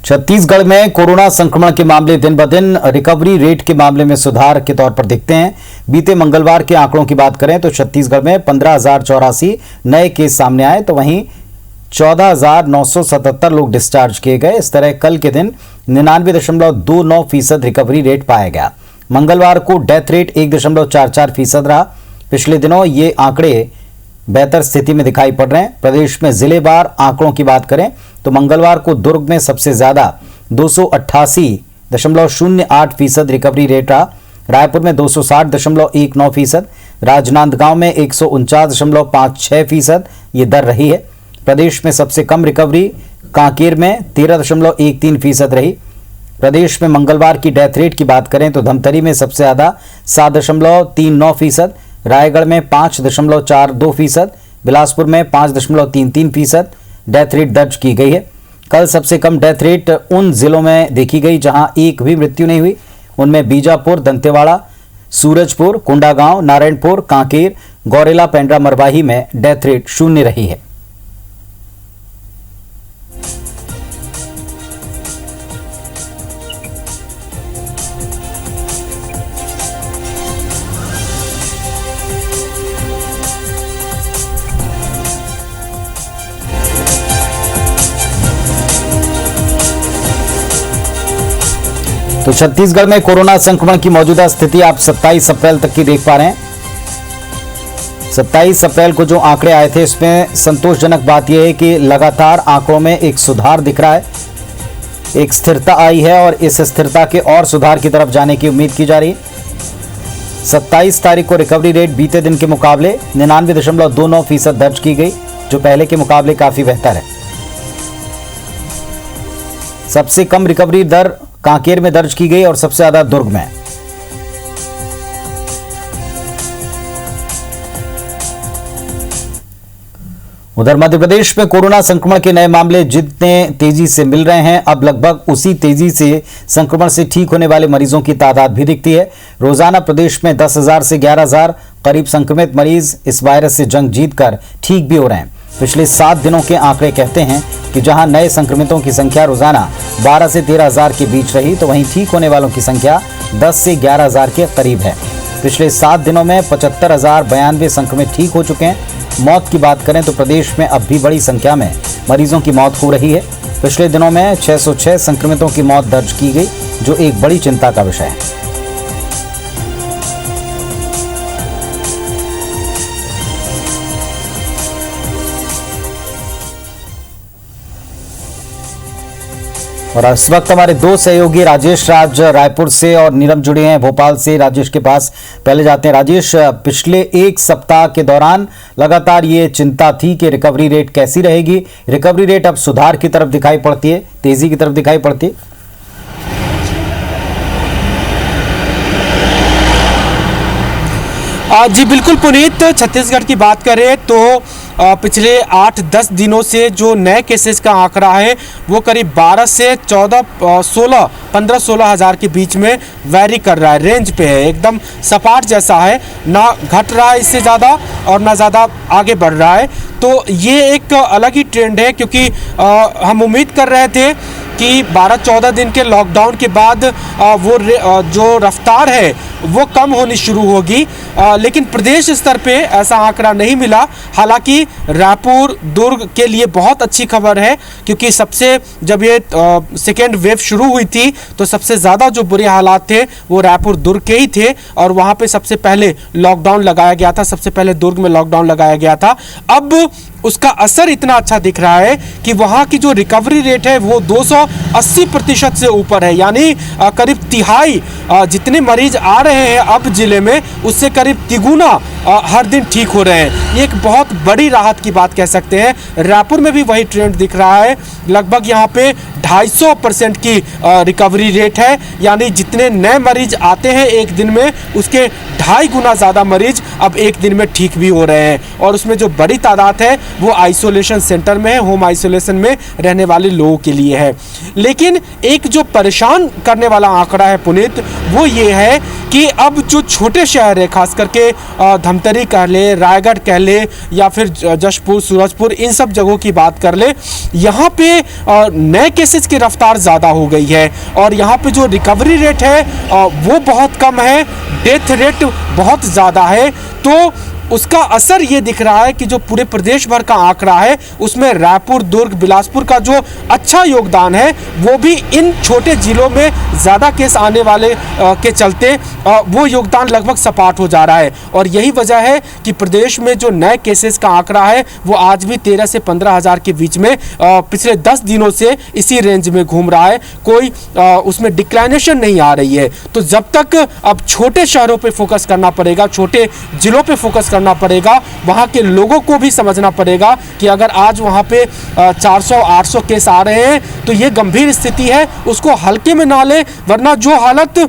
छत्तीसगढ़ में कोरोना संक्रमण के मामले दिन ब दिन रिकवरी रेट के मामले में सुधार के तौर पर दिखते हैं। बीते मंगलवार के आंकड़ों की बात करें तो छत्तीसगढ़ में 15,084 नए केस सामने आए, तो वहीं 14,977 लोग डिस्चार्ज किए गए। इस तरह कल के दिन 99.29% रिकवरी रेट पाया गया। मंगलवार को डेथ रेट 1.44% रहा। पिछले दिनों ये आंकड़े बेहतर स्थिति में दिखाई पड़ रहे हैं। प्रदेश में जिलेवार आंकड़ों की बात करें तो मंगलवार को दुर्ग में सबसे ज्यादा 288.08% रिकवरी रेट रहा। रायपुर में 260.19%, राजनांदगांव में 149.56% ये दर रही है। प्रदेश में सबसे कम रिकवरी कांकेर में 13.13% रही। प्रदेश में मंगलवार की डेथ रेट की बात करें तो धमतरी में सबसे ज्यादा 7.39%, रायगढ़ में 5.42%, बिलासपुर में 5.33% डेथ रेट दर्ज की गई है। कल सबसे कम डेथ रेट उन जिलों में देखी गई जहां एक भी मृत्यु नहीं हुई। उनमें बीजापुर, दंतेवाड़ा, सूरजपुर, कोंडागांव, नारायणपुर, कांकेर, गौरेला, पेंड्रा, मरवाही में डेथ रेट 0 रही है। तो छत्तीसगढ़ में कोरोना संक्रमण की मौजूदा स्थिति आप 27 अप्रैल तक की देख पा रहे हैं। 27 अप्रैल को जो आंकड़े आए थे इसमें संतोषजनक बात यह है कि लगातार आंकड़ों में एक सुधार दिख रहा है, एक स्थिरता आई है और इस स्थिरता के और सुधार की तरफ जाने की उम्मीद की जा रही है। 27 तारीख को रिकवरी रेट बीते दिन के मुकाबले 99.29% दर्ज की गई, जो पहले के मुकाबले काफी बेहतर है। सबसे कम रिकवरी दर कांकेर में दर्ज की गई और सबसे ज्यादा दुर्ग में। उधर मध्य प्रदेश में कोरोना संक्रमण के नए मामले जितने तेजी से मिल रहे हैं, अब लगभग उसी तेजी से संक्रमण से ठीक होने वाले मरीजों की तादाद भी दिखती है। रोजाना प्रदेश में 10,000 से 11,000 करीब संक्रमित मरीज इस वायरस से जंग जीतकर ठीक भी हो रहे हैं। पिछले 7 दिनों के आंकड़े कहते हैं कि जहां नए संक्रमितों की संख्या रोजाना 12 से 13,000 के बीच रही, तो वहीं ठीक होने वालों की संख्या 10 से 11,000 के करीब है। पिछले 7 दिनों में 75,092 संक्रमित ठीक हो चुके हैं। मौत की बात करें तो प्रदेश में अब भी बड़ी संख्या में मरीजों की मौत हो रही है। पिछले दिनों में 606 संक्रमितों की मौत दर्ज की गई, जो एक बड़ी चिंता का विषय है। और इस वक्त हमारे दो सहयोगी राजेश राज रायपुर से और नीलम जुड़े हैं भोपाल से। राजेश के पास पहले जाते हैं। राजेश, पिछले एक सप्ताह के दौरान लगातार ये चिंता थी कि रिकवरी रेट कैसी रहेगी। रिकवरी रेट अब सुधार की तरफ दिखाई पड़ती है, तेजी की तरफ दिखाई पड़ती है। जी बिल्कुल पुनीत, छत्तीसगढ़ की बात करें तो पिछले 8-10 दिनों से जो नए केसेस का आंकड़ा है वो करीब 12 से 15-16 हज़ार के बीच में वैरी कर रहा है, रेंज पे है, एकदम सपाट जैसा है, ना घट रहा है इससे ज़्यादा और ना ज़्यादा आगे बढ़ रहा है। तो ये एक अलग ही ट्रेंड है, क्योंकि हम उम्मीद कर रहे थे कि 12-14 दिन के लॉकडाउन के बाद वो जो रफ्तार है वो कम होनी शुरू होगी, लेकिन प्रदेश स्तर पे ऐसा आंकड़ा नहीं मिला। हालांकि रायपुर, दुर्ग के लिए बहुत अच्छी खबर है, क्योंकि जब ये सेकेंड वेव शुरू हुई थी तो सबसे ज़्यादा जो बुरे हालात थे वो रायपुर, दुर्ग के ही थे और वहाँ पे सबसे पहले लॉकडाउन लगाया गया था, सबसे पहले दुर्ग में लॉकडाउन लगाया गया था। अब उसका असर इतना अच्छा दिख रहा है कि वहाँ की जो रिकवरी रेट है वो 280% से ऊपर है, यानी करीब तिहाई जितने मरीज आ रहे हैं अब जिले में उससे करीब तिगुना हर दिन ठीक हो रहे हैं। ये एक बहुत बड़ी राहत की बात कह सकते हैं। रायपुर में भी वही ट्रेंड दिख रहा है, लगभग यहाँ पे 250% की रिकवरी रेट है, यानी जितने नए मरीज आते हैं एक दिन में उसके 2.5 गुना ज़्यादा मरीज अब एक दिन में ठीक भी हो रहे हैं। और उसमें जो बड़ी तादाद है वो आइसोलेशन सेंटर में है, होम आइसोलेशन में रहने वाले लोगों के लिए है। लेकिन एक जो परेशान करने वाला आंकड़ा है पुनीत, वो ये है कि अब जो छोटे शहर है, खास करके धमतरी कह ले, रायगढ़ कह ले या फिर जशपुर, सूरजपुर, इन सब जगहों की बात कर ले, यहाँ पे नए केसेस की रफ्तार ज़्यादा हो गई है और यहाँ पे जो रिकवरी रेट है वो बहुत कम है, डेथ रेट बहुत ज़्यादा है। तो उसका असर ये दिख रहा है कि जो पूरे प्रदेश भर का आंकड़ा है उसमें रायपुर, दुर्ग, बिलासपुर का जो अच्छा योगदान है वो भी इन छोटे जिलों में ज़्यादा केस आने वाले के चलते वो योगदान लगभग सपाट हो जा रहा है। और यही वजह है कि प्रदेश में जो नए केसेस का आंकड़ा है वो आज भी 13 से 15 हज़ार के बीच में पिछले 10 दिनों से इसी रेंज में घूम रहा है, कोई उसमें डिक्लाइनेशन नहीं आ रही है। तो जब तक अब छोटे शहरों पर फोकस करना पड़ेगा, छोटे जिलों पर फोकस करना पड़ेगा, वहां के लोगों को भी समझना पड़ेगा कि अगर आज वहां पे 400-800 केस आ रहे हैं तो ये गंभीर स्थिति है, उसको हल्के में ना ले, वरना जो हालत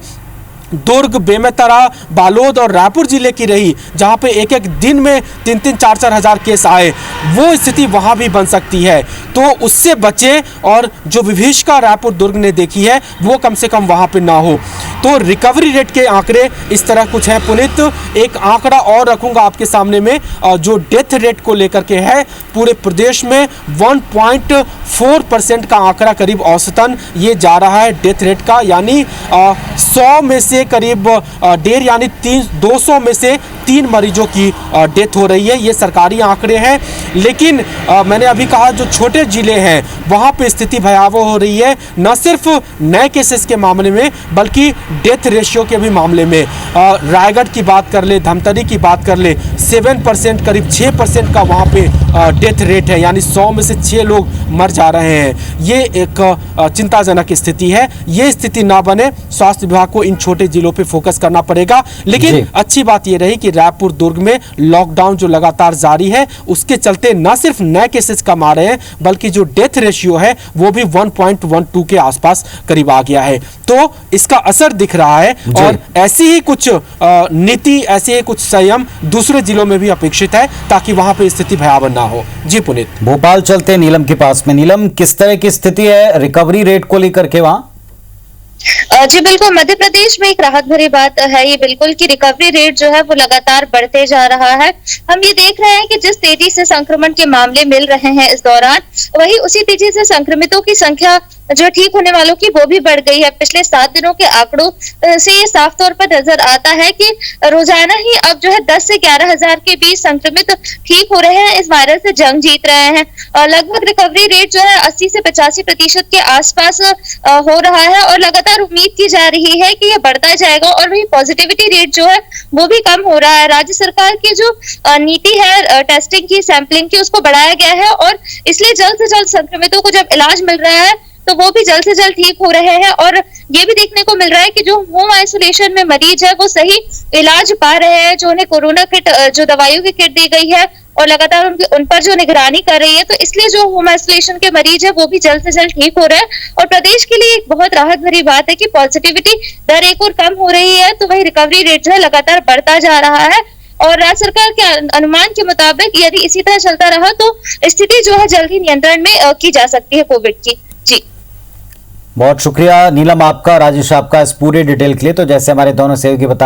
दुर्ग, बेमेतरा, बालोद और रायपुर जिले की रही, जहां पे एक एक दिन में 3-3, 4-4 हज़ार केस आए, वो स्थिति वहां भी बन सकती है। तो उससे बचे और जो विभीषिका रायपुर, दुर्ग ने देखी है वो कम से कम वहां पे ना हो। तो रिकवरी रेट के आंकड़े इस तरह कुछ है। पुनीत, एक आंकड़ा और रखूंगा आपके सामने में, जो डेथ रेट को लेकर के है, पूरे प्रदेश में 1.4% का आंकड़ा करीब औसतन ये जा रहा है डेथ रेट का, यानी 100 में से करीब 1.5 यानी 200 में से 3 मरीजों की डेथ हो रही है। ये सरकारी आंकड़े हैं। लेकिन मैंने अभी कहा जो छोटे जिले हैं वहाँ पे स्थिति भयावह हो रही है, न सिर्फ नए केसेस के मामले में बल्कि डेथ रेशियो के भी मामले में। रायगढ़ की बात कर ले, धमतरी की बात कर ले, 7% करीब 6% का वहाँ पे डेथ रेट है, यानी 100 में से 6 लोग मर जा रहे हैं। ये एक चिंताजनक स्थिति है। ये स्थिति ना बने, स्वास्थ्य विभाग को इन छोटे जिलों पे फोकस करना पड़ेगा। लेकिन अच्छी बात ये रही कि रायपुर, दुर्ग में लॉकडाउन जो लगातार जारी है उसके चलते न सिर्फ नए केसेस कम आ रहे हैं बल्कि जो डेथ रेशियो है वो भी 1.12 के आसपास करीब आ गया है। तो इसका असर दिख रहा है और ऐसी ही कुछ नीति, ऐसे ही कुछ संयम दूसरे जिलों में भी अपेक्षित है ताकि वहां पे स्थिति भयावह ना हो। जी पुनीत। भोपाल चलते हैं नीलम के पास में। नीलम, किस तरह की स्थिति है रिकवरी रेट को लेकर के वहां? जी बिल्कुल, मध्य प्रदेश में एक राहत भरी बात है ये बिल्कुल कि रिकवरी रेट जो है वो लगातार बढ़ते जा रहा है। हम ये देख रहे हैं कि जिस तेजी से संक्रमण के मामले मिल रहे हैं इस दौरान, वही उसी तेजी से संक्रमितों की संख्या जो ठीक होने वालों की वो भी बढ़ गई है। पिछले 7 दिनों के आंकड़ों से ये साफ तौर पर नजर आता है कि रोजाना ही अब जो है 10 से 11 हज़ार के बीच संक्रमित ठीक हो रहे हैं, इस वायरस से जंग जीत रहे हैं। लगभग रिकवरी रेट जो है 80 से 85% के आसपास हो रहा है और लगातार उम्मीद की जा रही है कि ये बढ़ता जाएगा। और वही पॉजिटिविटी रेट जो है वो भी कम हो रहा है। राज्य सरकार की जो नीति है टेस्टिंग की, सैंपलिंग की, उसको बढ़ाया गया है और इसलिए जल्द से जल्द संक्रमितों को जब इलाज मिल रहा है तो वो भी जल्द से जल्द ठीक हो रहे हैं। और ये भी देखने को मिल रहा है कि जो होम आइसोलेशन में मरीज है वो सही इलाज पा रहे हैं। जो उन्हें कोरोना किट, जो दवाइयों की किट दी गई है और लगातार उन पर जो निगरानी कर रही है, तो इसलिए जो होम आइसोलेशन के मरीज है वो भी जल्द से जल्द ठीक हो रहे हैं। और प्रदेश के लिए एक बहुत राहत भरी बात है कि पॉजिटिविटी दर एक और कम हो रही है, तो वही रिकवरी रेट जो है लगातार बढ़ता जा रहा है। और राज्य सरकार के अनुमान के मुताबिक यदि इसी तरह चलता रहा तो स्थिति जो है जल्द ही नियंत्रण में की जा सकती है कोविड की। जी बहुत शुक्रिया नीलम आपका, राजेश आपका इस पूरे डिटेल के लिए। तो जैसे हमारे दोनों सहयोगी बता